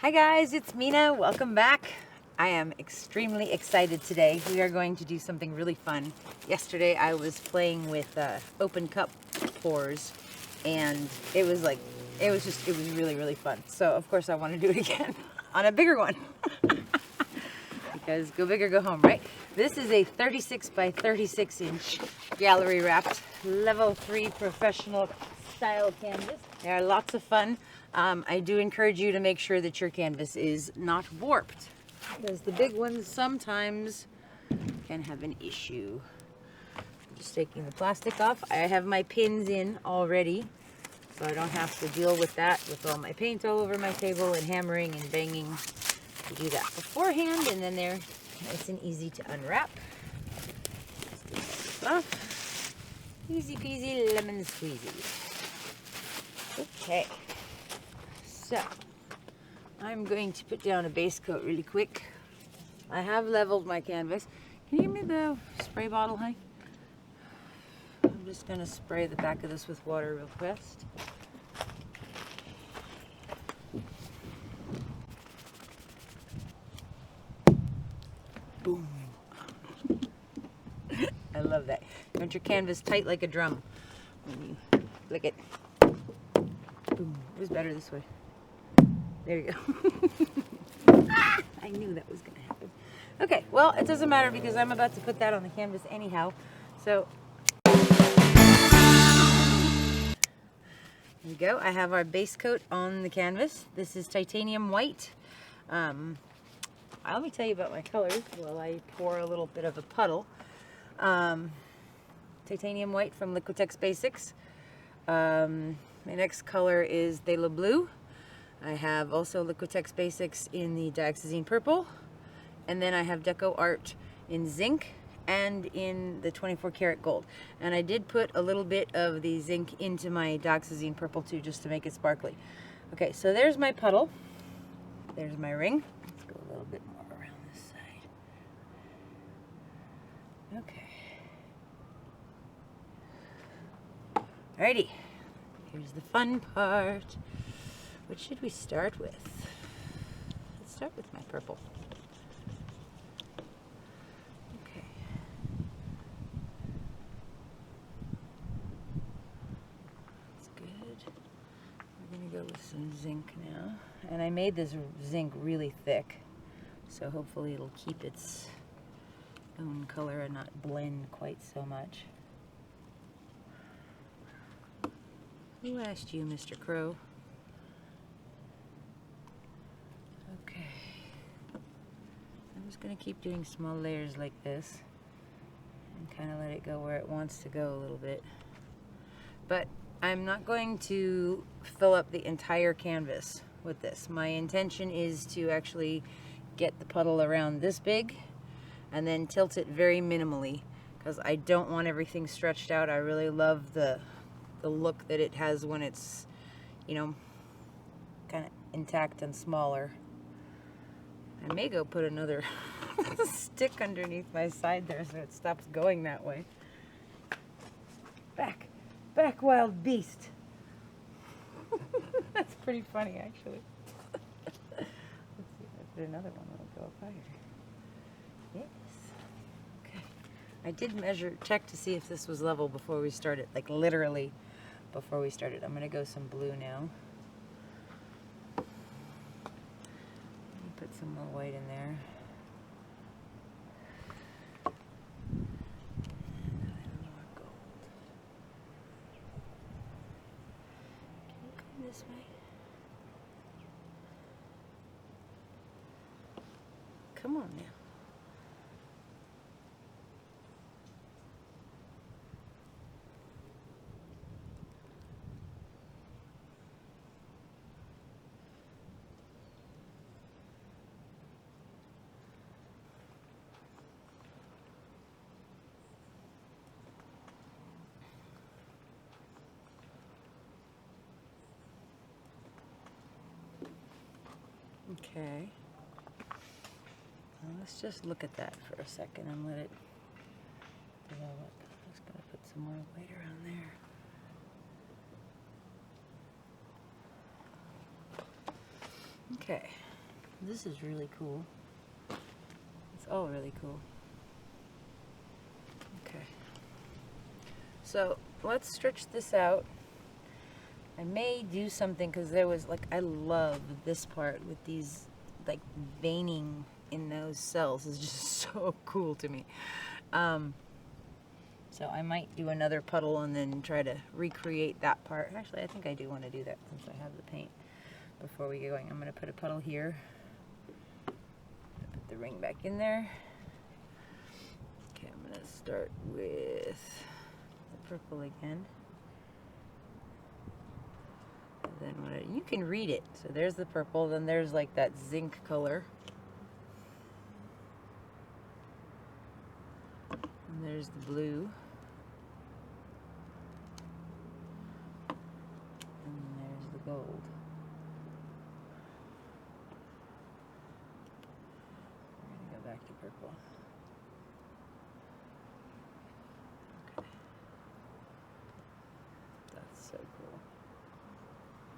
Hi guys, it's Mina. Welcome back. I am extremely excited today. We are going to do something really fun. Yesterday I was playing with open cup pours and it was really, really fun. So of course I want to do it again on a bigger one. Because go big or go home, right? This is a 36 by 36 inch gallery wrapped level 3 professional style canvas. They are lots of fun. I do encourage you to make sure that your canvas is not warped, because the big ones sometimes can have an issue. I'm just taking the plastic off. I have my pins in already, so I don't have to deal with that with all my paint all over my table and hammering and banging. You do that beforehand, and then they're nice and easy to unwrap. Just take this off. Easy peasy lemon squeezy. Okay. So, I'm going to put down a base coat really quick. I have leveled my canvas. Can you give me the spray bottle, honey? I'm just going to spray the back of this with water real fast. Boom. I love that. You want your canvas tight like a drum when you flick it. Boom. It was better this way. There you go. I knew that was going to happen. Okay, well, it doesn't matter because I'm about to put that on the canvas anyhow. So, there you go. I have our base coat on the canvas. This is titanium white. Let me tell you about my colors while I pour a little bit of a puddle. Titanium white from Liquitex Basics. My next color is Pthalo Blue. I have also Liquitex Basics in the Dioxizne Purple, and then I have DecoArt in Zinc and in the 24 karat gold. And I did put a little bit of the Zinc into my Dioxizne Purple too, just to make it sparkly. Okay, so there's my puddle. There's my ring. Let's go a little bit more around this side. Okay. Alrighty, here's the fun part. What should we start with? Let's start with my purple. Okay. That's good. We're going to go with some zinc now. And I made this zinc really thick, so hopefully it'll keep its own color and not blend quite so much. Who asked you, Mr. Crow? Okay. I'm just going to keep doing small layers like this and kind of let it go where it wants to go a little bit. But I'm not going to fill up the entire canvas with this. My intention is to actually get the puddle around this big and then tilt it very minimally, because I don't want everything stretched out. I really love the look that it has when it's, you know, kind of intact and smaller. I may go put another stick underneath my side there so it stops going that way. Back, wild beast. That's pretty funny, actually. Let's see if I put another one that'll go up higher. Yes. Okay. I did check to see if this was level before we started, like literally before we started. I'm going to go some blue now. Put some more white in there. And a little more gold. Can you come this way? Come on now. Okay, well, let's just look at that for a second and let it develop. I'm just going to put some more white around there. Okay, This is really cool. It's all really cool. Okay. So let's stretch this out. I may do something because there was like, I love this part with these like veining in those cells. It's just so cool to me. So I might do another puddle and then try to recreate that part. Actually, I think I do want to do that since I have the paint. Before we get going, I'm going to put a puddle here. Put the ring back in there. Okay, I'm going to start with the purple again. And then you can read it. So there's the purple, then there's like that zinc color. And there's the blue. And there's the gold. We're going to go back to purple. Okay. That's so cool.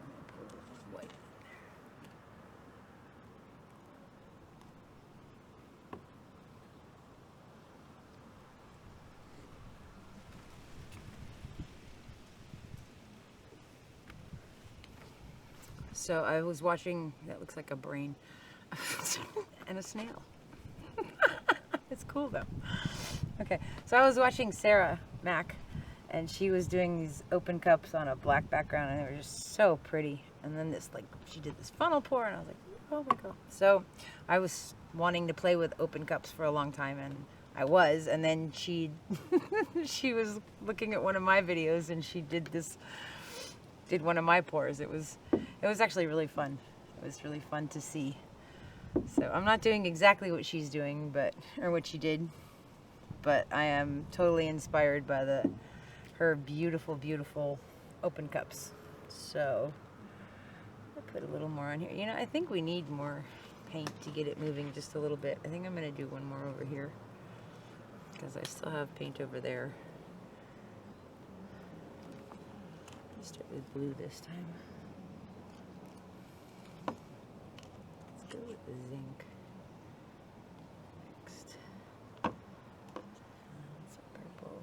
I'm going to put a little white in there. So I was watching, that looks like a brain, and a snail. It's cool though. Okay, so I was watching Sarah Mack, and she was doing these open cups on a black background, and they were just so pretty. And then this, like, she did this funnel pour, and I was like, oh my god. So I was wanting to play with open cups for a long time, and I was, and then she was looking at one of my videos, and she did one of my pours. It was actually really fun. It was really fun to see. So I'm not doing exactly what she's doing, or what she did, but I am totally inspired by her beautiful, beautiful open cups. So I'll put a little more on here. You know, I think we need more paint to get it moving just a little bit. I think I'm going to do one more over here because I still have paint over there. Let's start with blue this time. Let's go with the zinc. Next. Some purple.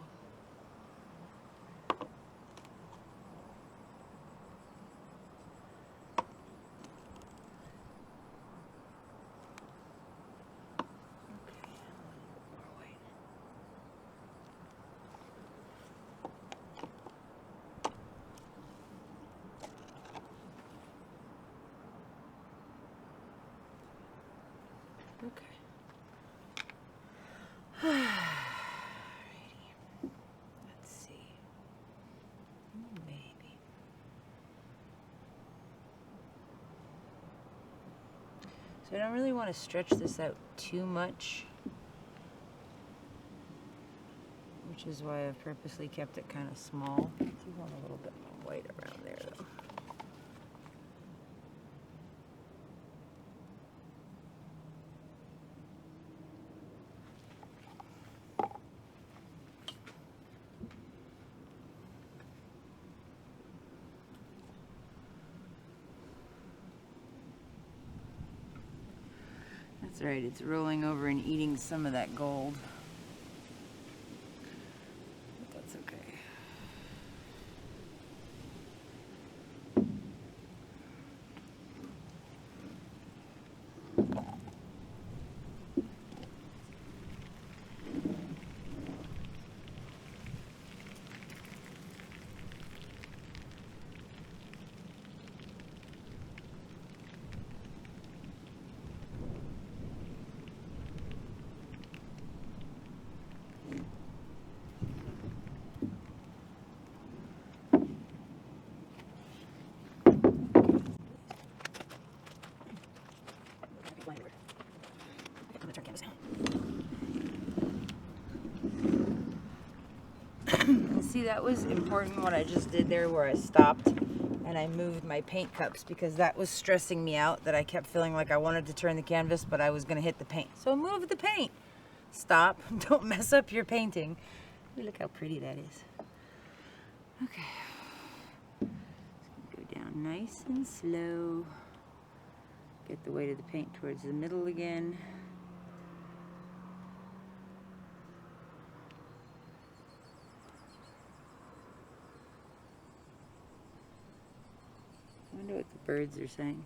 Okay, more white. Okay. Alrighty. Let's see. Maybe. So I don't really want to stretch this out too much, which is why I've purposely kept it kind of small. I do want a little bit more white around there though. That's right, it's rolling over and eating some of that gold. But that's okay. See, that was important what I just did there where I stopped and I moved my paint cups because that was stressing me out, that I kept feeling like I wanted to turn the canvas but I was going to hit the paint. So move the paint. Stop. Don't mess up your painting. Ooh, look how pretty that is. Okay. Go down nice and slow. Get the weight of the paint towards the middle again. I wonder what the birds are saying.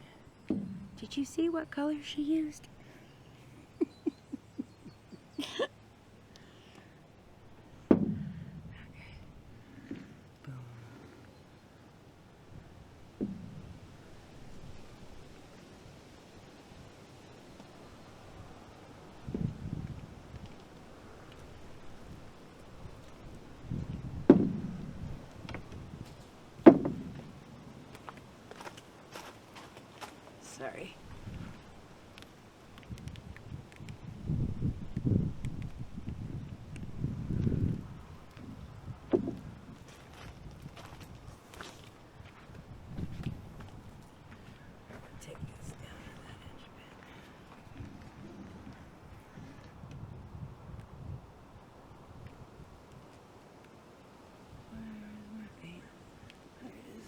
Did you see what color she used? Sorry. Take this down to that edge a bit. Where's my paint? There it is.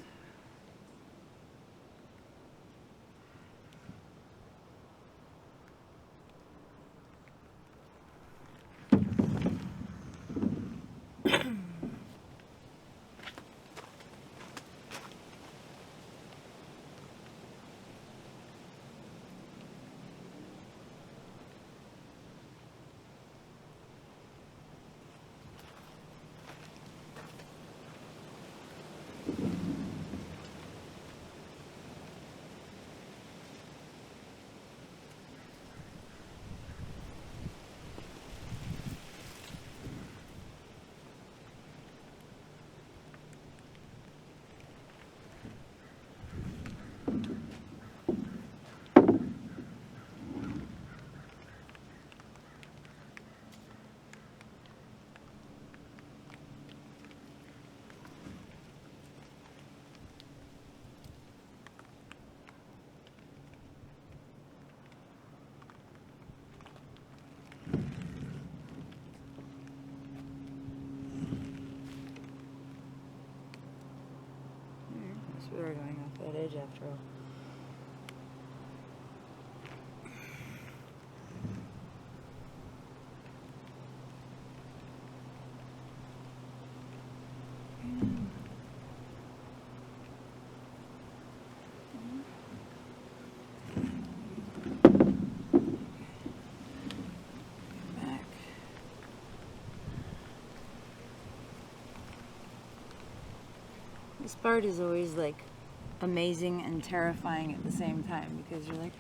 We were going off that edge after all. Back. This part is always like amazing and terrifying at the same time, because you're like,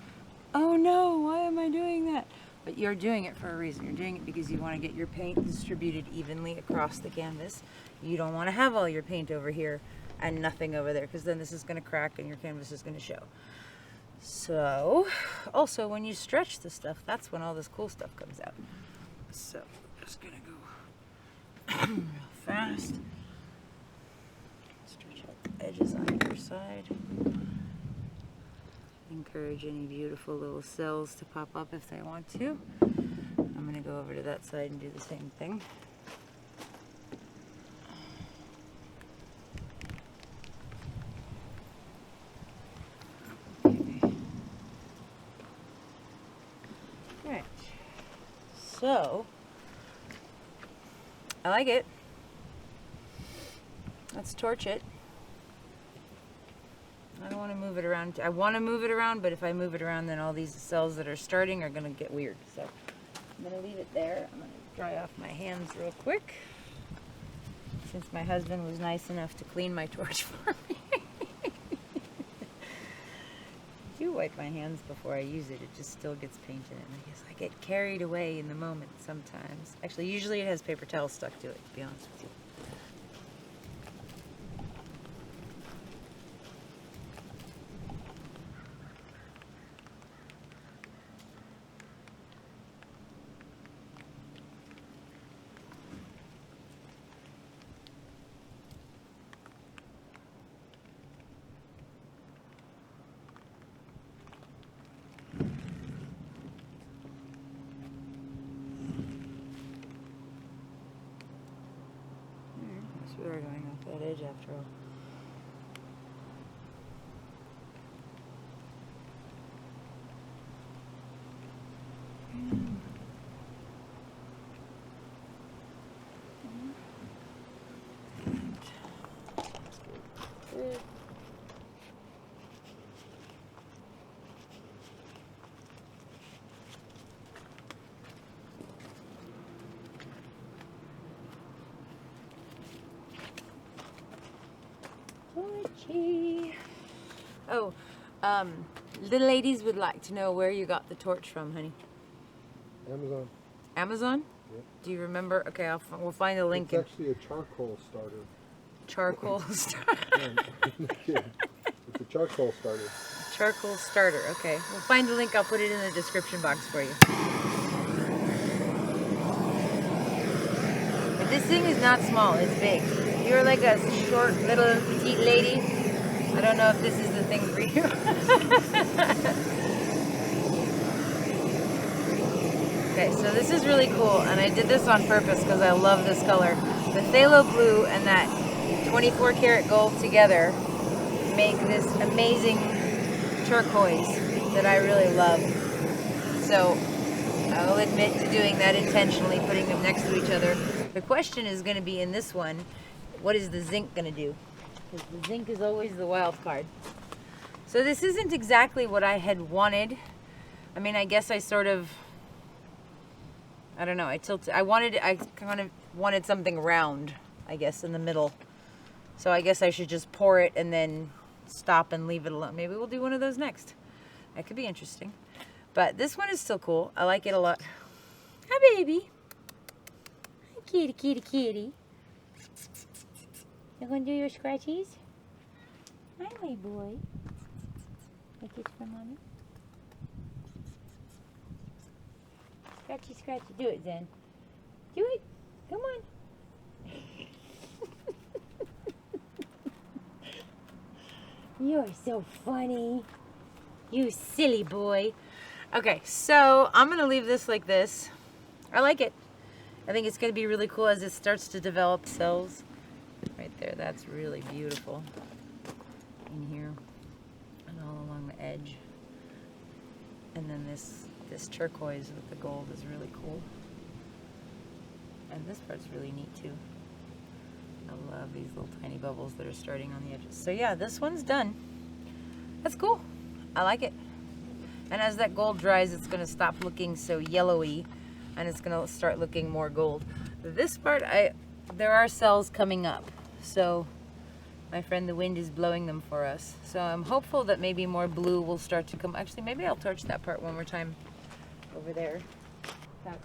oh no, why am I doing that? But you're doing it for a reason. You're doing it because you want to get your paint distributed evenly across the canvas. You don't want to have all your paint over here and nothing over there, because then this is going to crack and your canvas is going to show. So, also when you stretch the stuff, that's when all this cool stuff comes out. So, I'm just going to go real fast. Stretch out the edges on either side. Encourage any beautiful little cells to pop up if they want to. I'm going to go over to that side and do the same thing. Right. So, I like it. Let's torch it. I don't want to move it around. I want to move it around, but if I move it around, then all these cells that are starting are going to get weird. So I'm going to leave it there. I'm going to dry off my hands real quick, since my husband was nice enough to clean my torch for me. I do wipe my hands before I use it. It just still gets paint in it. I guess I get carried away in the moment sometimes. Actually, usually it has paper towel stuck to it, to be honest with you. We were going off that edge after all. Oh, the ladies would like to know where you got the torch from, honey. Amazon. Amazon? Yep. Do you remember? Okay, we'll find a link. It's actually a charcoal starter. Charcoal starter. It's a charcoal starter. Charcoal starter. Okay, we'll find the link. I'll put it in the description box for you. But this thing is not small. It's big. If you're like a short, little, petite lady, I don't know if this is the thing for you. Okay, so this is really cool, and I did this on purpose because I love this color. The Pthalo Blue and that 24 karat gold together make this amazing turquoise that I really love. So I'll admit to doing that intentionally, putting them next to each other. The question is going to be in this one, what is the zinc going to do? Because the zinc is always the wild card. So this isn't exactly what I had wanted. I mean, I guess I sort of, I don't know, I kind of wanted something round, I guess, in the middle. So I guess I should just pour it and then stop and leave it alone. Maybe we'll do one of those next. That could be interesting. But this one is still cool. I like it a lot. Hi, baby. Hi, kitty, kitty, kitty. You gonna do your scratchies? Hi, my boy. A kiss for mommy. Scratchy, scratchy. Do it, Zen. Do it. Come on. You're so funny. You silly boy. Okay, so I'm going to leave this like this. I like it. I think it's going to be really cool as it starts to develop cells. Right there, that's really beautiful. In here and all along the edge. And then this turquoise with the gold is really cool. And this part's really neat too. I love these little tiny bubbles that are starting on the edges. So yeah, this one's done. That's cool. I like it. And as that gold dries, it's going to stop looking so yellowy and it's going to start looking more gold. This part, there are cells coming up. So my friend the wind is blowing them for us. So I'm hopeful that maybe more blue will start to come. Actually, maybe I'll torch that part one more time over there. That's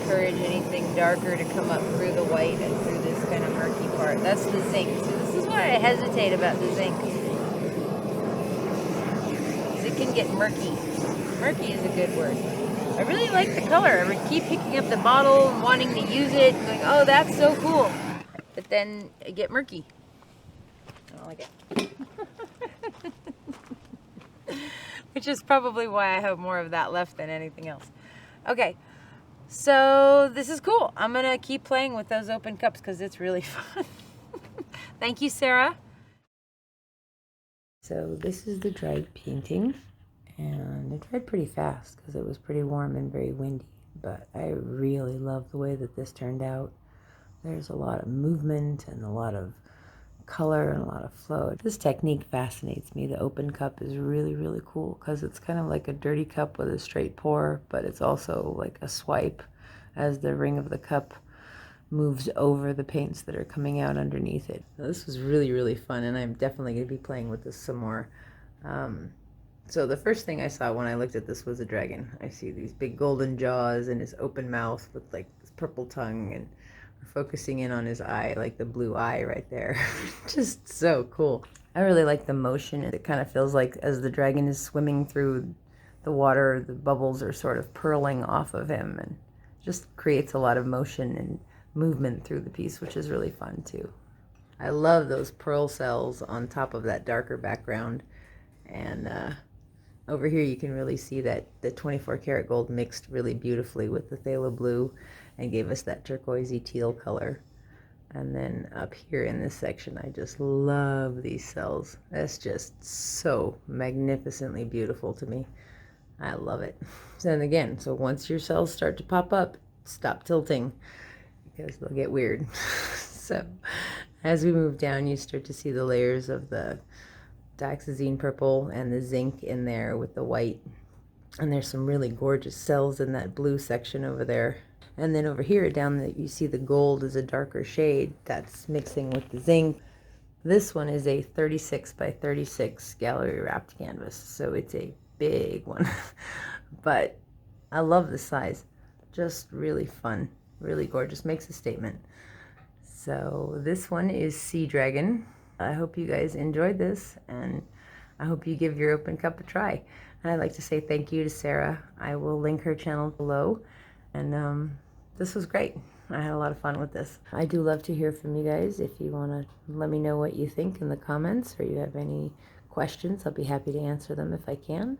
encourage anything darker to come up through the white and through this kind of murky part. That's the zinc. So this is why I hesitate about the zinc. Because it can get murky. Murky is a good word. I really like the color. I would keep picking up the bottle and wanting to use it and going, oh, that's so cool. But then I get murky. I don't like it. Which is probably why I have more of that left than anything else. Okay. So this is cool. I'm going to keep playing with those open cups because it's really fun. Thank you, Sarah. So this is the dried painting. And it dried pretty fast because it was pretty warm and very windy. But I really love the way that this turned out. There's a lot of movement and a lot of color and a lot of flow. This technique fascinates me. The open cup is really, really cool because it's kind of like a dirty cup with a straight pour, but it's also like a swipe as the ring of the cup moves over the paints that are coming out underneath it. Now, this was really, really fun, and I'm definitely going to be playing with this some more. So the first thing I saw when I looked at this was a dragon. I see these big golden jaws and his open mouth with like this purple tongue, and we're focusing in on his eye, like the blue eye right there. Just so cool. I really like the motion. It kind of feels like as the dragon is swimming through the water, the bubbles are sort of purling off of him, and just creates a lot of motion and movement through the piece, which is really fun too. I love those pearl cells on top of that darker background. And over here you can really see that the 24 karat gold mixed really beautifully with the Pthalo Blue and gave us that turquoisey teal color. And then up here in this section, I just love these cells. That's just so magnificently beautiful to me. I love it. And again, so once your cells start to pop up, stop tilting because they'll get weird. So as we move down, you start to see the layers of the Dioxizine Purple and the zinc in there with the white. And there's some really gorgeous cells in that blue section over there. And then over here down that you see the gold is a darker shade that's mixing with the zinc. This one is a 36 by 36 gallery wrapped canvas, so it's a big one. But I love the size. Just really fun, really gorgeous, makes a statement. So this one is Sea Dragon. I hope you guys enjoyed this, and I hope you give your open cup a try. And I'd like to say thank you to Sarah. I will link her channel below. And this was great. I had a lot of fun with this. I do love to hear from you guys. If you want to let me know what you think in the comments, or you have any questions, I'll be happy to answer them if I can.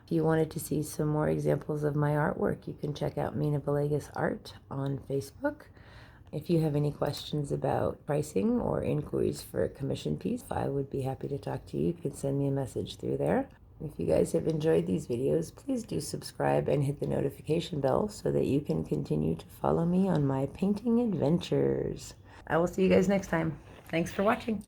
If you wanted to see some more examples of my artwork, you can check out Mina Villegas Art on Facebook. If you have any questions about pricing or inquiries for a commission piece, I would be happy to talk to you. You can send me a message through there. If you guys have enjoyed these videos, please do subscribe and hit the notification bell so that you can continue to follow me on my painting adventures. I will see you guys next time. Thanks for watching.